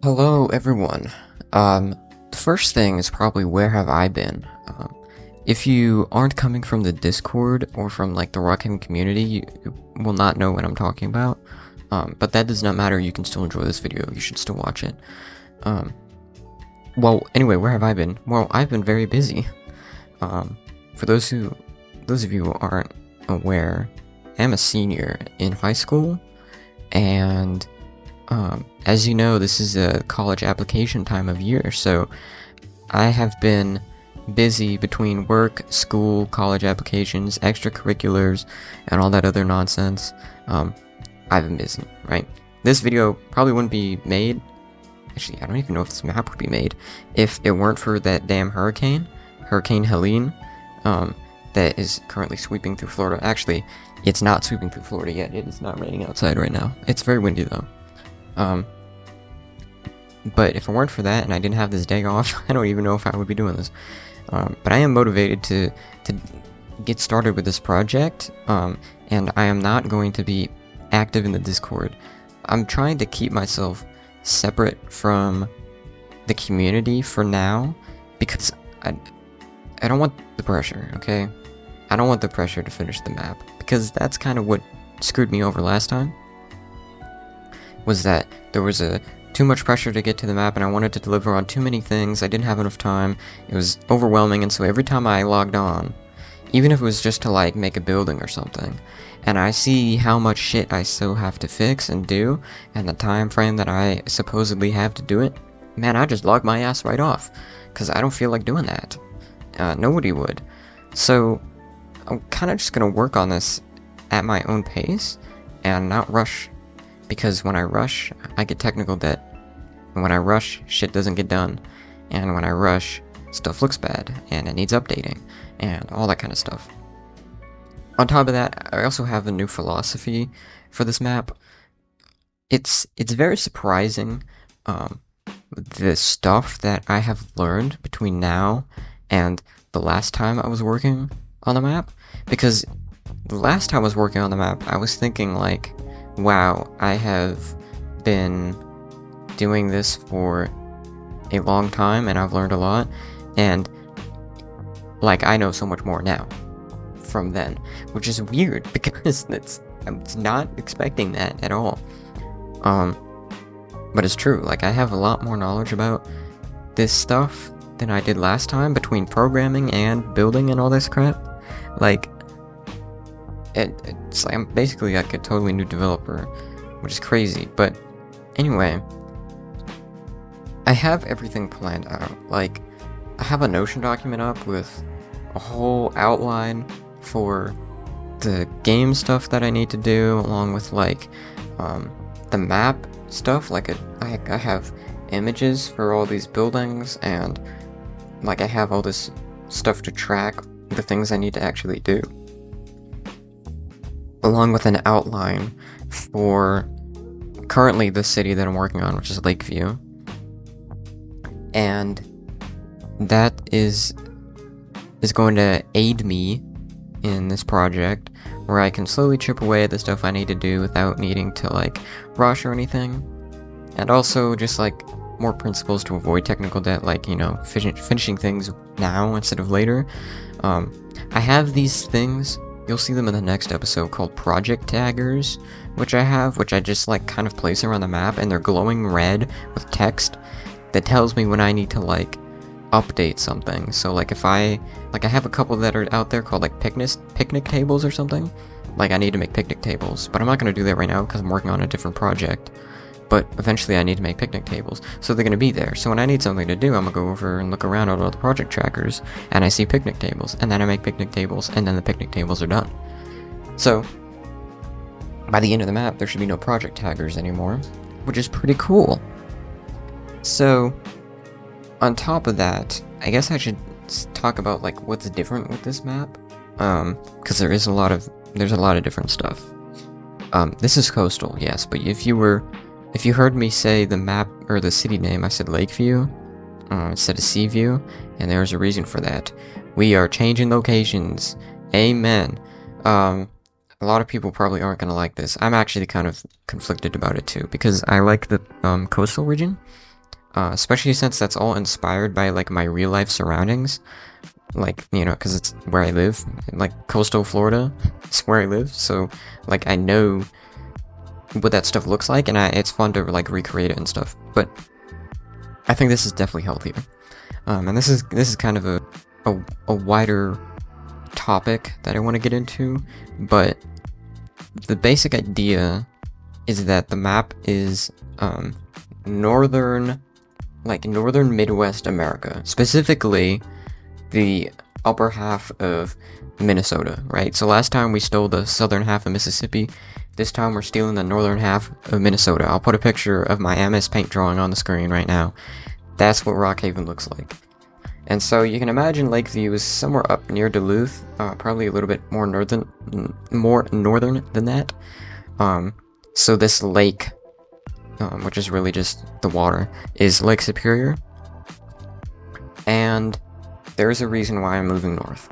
Hello, everyone. The first thing is probably where have I been? If you aren't coming from the Discord or from like the Rockhaven community, you will not know what I'm talking about. But that does not matter. You can still enjoy this video. You should still watch it. Um, well, anyway, where have I been? Well, I've been very busy. For those of you who aren't aware, I'm a senior in high school, and as you know, this is a college application time of year, so I have been busy between work, school, college applications, extracurriculars, and all that other nonsense. I've been busy, right? This video probably wouldn't be made. Actually, I don't even know if this map would be made if it weren't for that damn Hurricane Helene, that is currently sweeping through Florida. Actually, it's not sweeping through Florida yet. It is not raining outside right now. It's very windy though. But if it weren't for that and I didn't have this day off, I don't even know if I would be doing this. But I am motivated to get started with this project, and I am not going to be active in the Discord. I'm trying to keep myself separate from the community for now, because I don't want the pressure, okay? I don't want the pressure to finish the map, because that's kind of what screwed me over last time. Was that there was too much pressure to get to the map, and I wanted to deliver on too many things. I didn't have enough time. It was overwhelming, and so every time I logged on, even if it was just to like make a building or something, and I see how much shit I still have to fix and do, and the time frame that I supposedly have to do it, man, I just log my ass right off, because I don't feel like doing that. Nobody would. So I'm kind of just gonna work on this at my own pace and not rush. Because when I rush, I get technical debt. And when I rush, shit doesn't get done. And when I rush, stuff looks bad, and it needs updating, and all that kind of stuff. On top of that, I also have a new philosophy for this map. It's very surprising, the stuff that I have learned between now and the last time I was working on the map. Because the last time I was working on the map, I was thinking like, wow, I have been doing this for a long time and I've learned a lot, and like I know so much more now from then, which is weird because I'm not expecting that at all. But it's true, like I have a lot more knowledge about this stuff than I did last time between programming and building and all this crap. Like, it's like I'm basically like a totally new developer, which is crazy. But anyway, I have everything planned out. Like, I have a Notion document up with a whole outline for the game stuff that I need to do, along with like the map stuff. Like I have images for all these buildings, and like I have all this stuff to track the things I need to actually do, along with an outline for currently the city that I'm working on, which is Lakeview. And that is going to aid me in this project, where I can slowly chip away at the stuff I need to do without needing to like rush or anything. And also just like more principles to avoid technical debt, like, you know, finishing things now instead of later. I have these things, you'll see them in the next episode, called project taggers, which I just like kind of place around the map, and they're glowing red with text that tells me when I need to like update something. So like if I have a couple that are out there called like picnic tables or something. Like I need to make picnic tables, but I'm not going to do that right now because I'm working on a different project. But eventually I need to make picnic tables, so they're going to be there. So when I need something to do, I'm going to go over and look around at all the project trackers, and I see picnic tables, and then I make picnic tables, and then the picnic tables are done. So by the end of the map, there should be no project taggers anymore, which is pretty cool. So on top of that, I guess I should talk about like what's different with this map, because there's a lot of different stuff. This is coastal, yes, but if you heard me say the map or the city name, I said Lakeview instead of Seaview, and there's a reason for that. We are changing locations. Amen. A lot of people probably aren't going to like this. I'm actually kind of conflicted about it too, because I like the coastal region, especially since that's all inspired by like my real life surroundings. Like, you know, because it's where I live, like coastal Florida, it's where I live, so like I know what that stuff looks like, and it's fun to like recreate it and stuff. But I think this is definitely healthier, and this is kind of a wider topic that I want to get into, but the basic idea is that the map is northern Midwest America, specifically the upper half of Minnesota, right? So last time we stole the southern half of Mississippi. This time we're stealing the northern half of Minnesota. I'll put a picture of my MS Paint drawing on the screen right now. That's what Rockhaven looks like. And so you can imagine Lakeview is somewhere up near Duluth, probably a little bit more northern than that. So this lake, which is really just the water, is Lake Superior. And there's a reason why I'm moving north.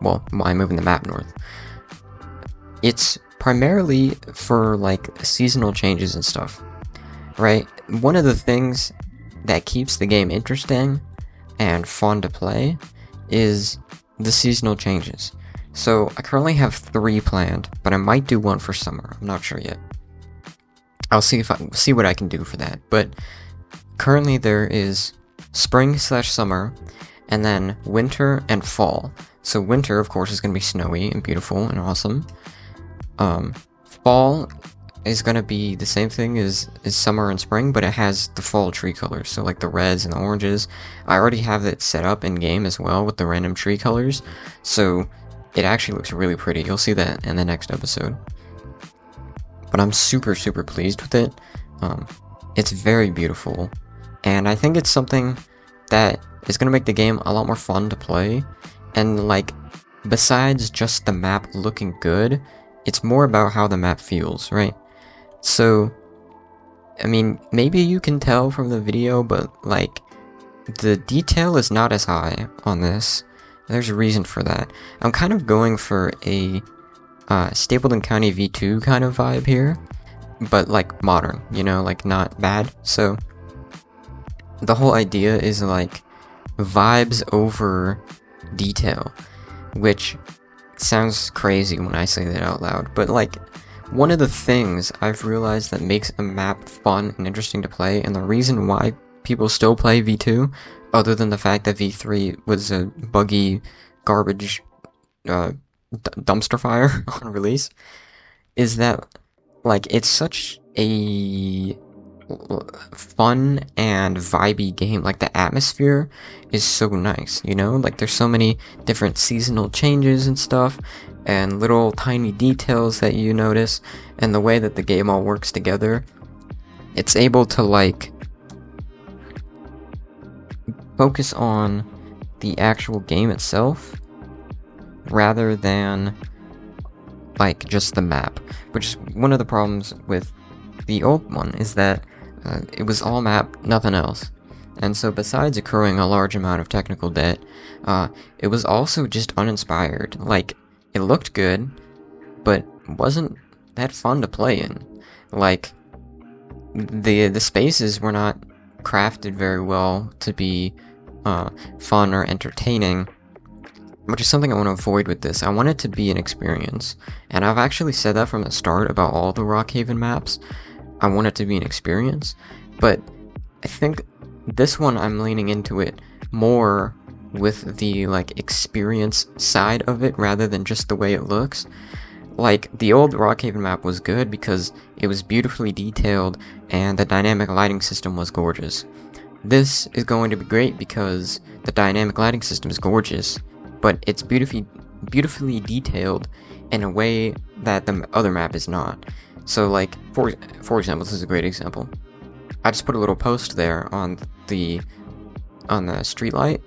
Well, why I'm moving the map north. It's primarily for like seasonal changes and stuff, right? One of the things that keeps the game interesting and fun to play is the seasonal changes. So I currently have 3 planned, but I might do one for summer. I'm not sure yet. I'll see what I can do for that. But currently there is spring/summer, and then winter and fall. So winter, of course, is going to be snowy and beautiful and awesome. Fall is going to be the same thing as summer and spring, but it has the fall tree colors, so like the reds and the oranges. I already have it set up in game as well with the random tree colors, so it actually looks really pretty. You'll see that in the next episode. But I'm super pleased with it. It's very beautiful, and I think it's something that is going to make the game a lot more fun to play. And like, besides just the map looking good, it's more about how the map feels, right? So, I mean, maybe you can tell from the video, but like, the detail is not as high on this. There's a reason for that. I'm kind of going for a Stapleton County V2 kind of vibe here, but like modern, you know, like not bad. So the whole idea is like vibes over detail, which sounds crazy when I say that out loud, but like, one of the things I've realized that makes a map fun and interesting to play, and the reason why people still play V2, other than the fact that V3 was a buggy garbage dumpster fire on release, is that like, it's such a fun and vibey game. Like, the atmosphere is so nice, you know? Like, there's so many different seasonal changes and stuff, and little tiny details that you notice, and the way that the game all works together. It's able to like focus on the actual game itself rather than like just the map, which is one of the problems with the old one, is that it was all map, nothing else. And so besides accruing a large amount of technical debt, it was also just uninspired. Like, it looked good, but wasn't that fun to play in. Like, the spaces were not crafted very well to be fun or entertaining, which is something I want to avoid with this. I want it to be an experience, and I've actually said that from the start about all the Rockhaven maps. I want it to be an experience, but I think this one I'm leaning into it more with the like experience side of it rather than just the way it looks. Like, the old Rockhaven map was good because it was beautifully detailed and the dynamic lighting system was gorgeous. This is going to be great because the dynamic lighting system is gorgeous, but it's beautifully detailed in a way that the other map is not. So like, for example, this is a great example. I just put a little post there on the streetlight,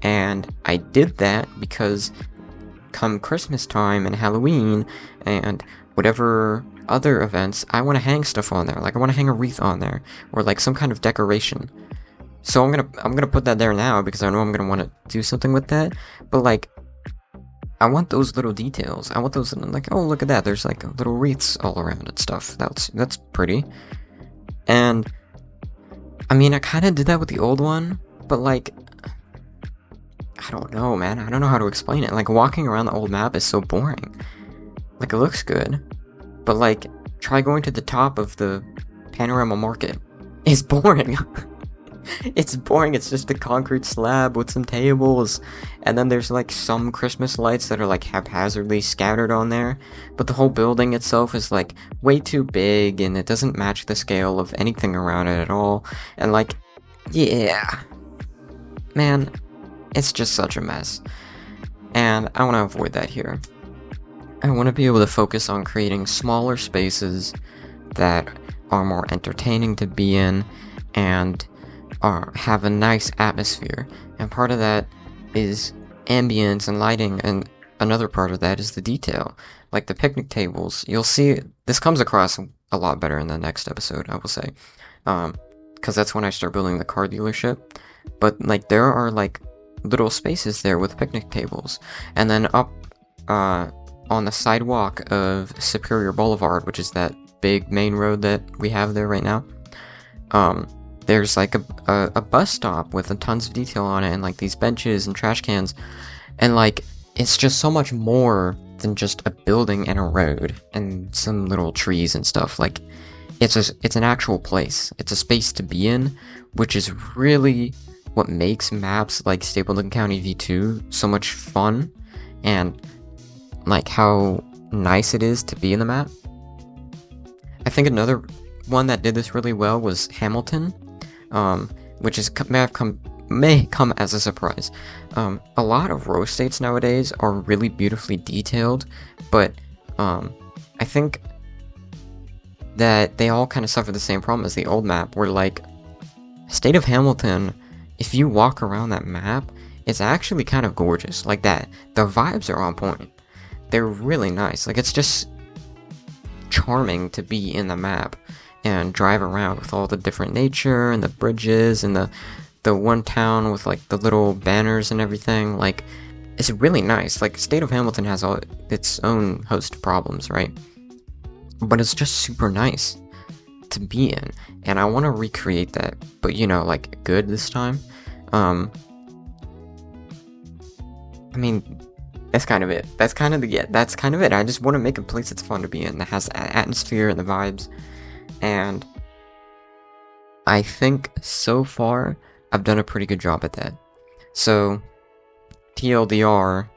and I did that because come Christmas time and Halloween and whatever other events, I want to hang stuff on there. Like, I want to hang a wreath on there, or like some kind of decoration. So I'm gonna put that there now because I know I'm gonna want to do something with that. But like, I want those little details. I want those, like, oh, look at that, there's like little wreaths all around and stuff. That's pretty. And I mean, I kind of did that with the old one, but like, I don't know, man. I don't know how to explain it. Like, walking around the old map is so boring. Like, it looks good, but like, try going to the top of the panorama market. It's boring. It's boring. It's just a concrete slab with some tables, and then there's like some Christmas lights that are like haphazardly scattered on there, but the whole building itself is like way too big, and it doesn't match the scale of anything around it at all. And like, yeah, man, it's just such a mess. And I want to avoid that here. I want to be able to focus on creating smaller spaces that are more entertaining to be in, and have a nice atmosphere, and part of that is ambience and lighting, and another part of that is the detail, like the picnic tables. You'll see this comes across a lot better in the next episode, I will say, because that's when I start building the car dealership. But like, there are like little spaces there with picnic tables, and then up on the sidewalk of Superior Boulevard, which is that big main road that we have there right now, there's like a bus stop with tons of detail on it, and like these benches and trash cans, and like, it's just so much more than just a building and a road and some little trees and stuff. Like, it's an actual place. It's a space to be in, which is really what makes maps like Stapleton County V2 so much fun, and like how nice it is to be in the map. I think another one that did this really well was Hamilton, which may come as a surprise. A lot of row states nowadays are really beautifully detailed, but I think that they all kind of suffer the same problem as the old map, where like, State of Hamilton, if you walk around that map, it's actually kind of gorgeous. Like, that, the vibes are on point. They're really nice. Like, it's just charming to be in the map and drive around with all the different nature and the bridges and the one town with like the little banners and everything. Like, it's really nice. Like, State of Hamilton has all its own host of problems, right? But it's just super nice to be in, and I want to recreate that, but you know, like, good this time. I mean, that's kind of it. That's kind of it. I just want to make a place that's fun to be in, that has atmosphere and the vibes. And I think so far I've done a pretty good job at that. So, TLDR,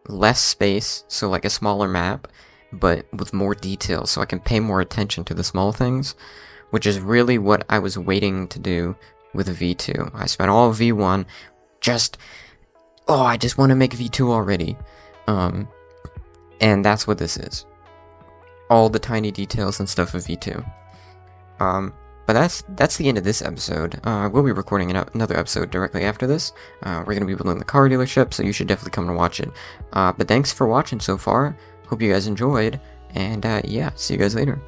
less space, so like a smaller map, but with more detail, so I can pay more attention to the small things, which is really what I was waiting to do with V2. I spent all of V1 I just want to make V2 already. And that's what this is. All the tiny details and stuff of V2. But that's the end of this episode. We'll be recording another episode directly after this. We're going to be building the car dealership, so you should definitely come and watch it. But thanks for watching so far. Hope you guys enjoyed, and yeah, see you guys later.